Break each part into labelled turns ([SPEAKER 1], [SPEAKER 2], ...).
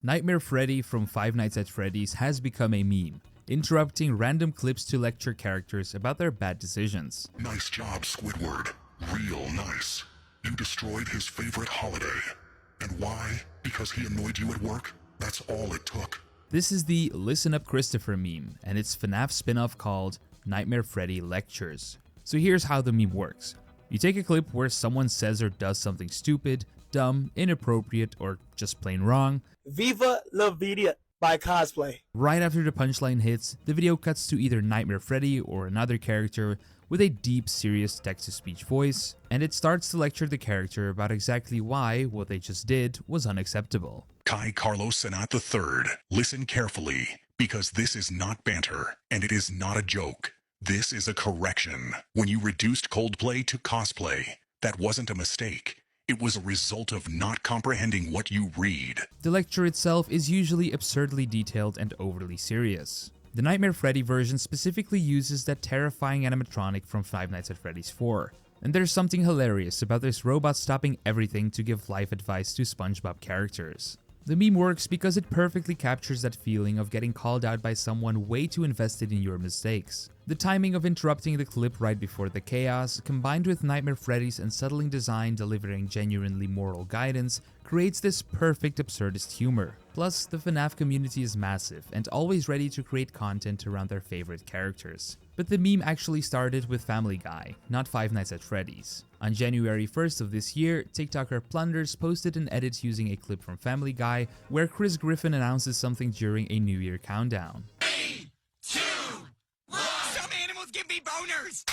[SPEAKER 1] Nightmare Freddy from Five Nights at Freddy's has become a meme, interrupting random clips to lecture characters about their bad decisions.
[SPEAKER 2] Nice job, Squidward. Real nice. You destroyed his favorite holiday. And why? Because he annoyed you at work? That's all it took.
[SPEAKER 1] This is the Listen Up Christopher meme, and its FNAF spin-off called Nightmare Freddy Lectures. So here's how the meme works. You take a clip where someone says or does something stupid, dumb, inappropriate, or just plain wrong.
[SPEAKER 3] Viva la vida by Cosplay.
[SPEAKER 1] Right after the punchline hits, the video cuts to either Nightmare Freddy or another character with a deep, serious text-to-speech voice, and it starts to lecture the character about exactly why what they just did was unacceptable.
[SPEAKER 2] Kai Carlos Senat III, listen carefully, because this is not banter, and it is not a joke. This is a correction. When you reduced Coldplay to cosplay, that wasn't a mistake. It was a result of not comprehending what you read.
[SPEAKER 1] The lecture itself is usually absurdly detailed and overly serious. The Nightmare Freddy version specifically uses that terrifying animatronic from Five Nights at Freddy's 4. And there's something hilarious about this robot stopping everything to give life advice to SpongeBob characters. The meme works because it perfectly captures that feeling of getting called out by someone way too invested in your mistakes. The timing of interrupting the clip right before the chaos, combined with Nightmare Freddy's unsettling design delivering genuinely moral guidance, creates this perfect absurdist humor. Plus, the FNAF community is massive and always ready to create content around their favorite characters. But the meme actually started with Family Guy, not Five Nights at Freddy's. On January 1st of this year, TikToker Plunders posted an edit using a clip from Family Guy where Chris Griffin announces something during a New Year countdown.
[SPEAKER 4] 3, 2, 1. Some animals give me boners!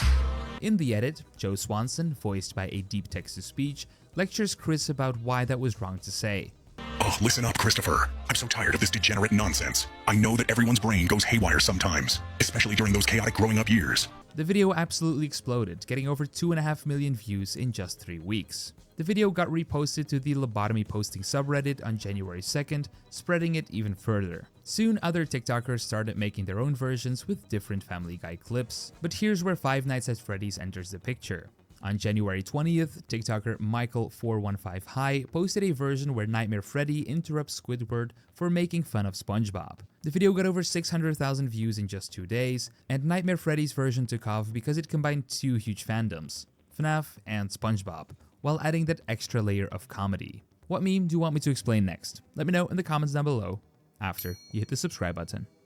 [SPEAKER 1] In the edit, Joe Swanson, voiced by a deep text-to-speech, lectures Chris about why that was wrong to say.
[SPEAKER 2] Oh, listen up, Christopher. I'm so tired of this degenerate nonsense. I know that everyone's brain goes haywire sometimes, especially during those chaotic growing up years.
[SPEAKER 1] The video absolutely exploded, getting over 2.5 million views in just 3 weeks. The video got reposted to the Lobotomy Posting subreddit on January 2nd, spreading it even further. Soon, other TikTokers started making their own versions with different Family Guy clips. But here's where Five Nights at Freddy's enters the picture. On January 20th, TikToker Michael415Hi posted a version where Nightmare Freddy interrupts Squidward for making fun of SpongeBob. The video got over 600,000 views in just 2 days, and Nightmare Freddy's version took off because it combined two huge fandoms, FNAF and SpongeBob, while adding that extra layer of comedy. What meme do you want me to explain next? Let me know in the comments down below after you hit the subscribe button.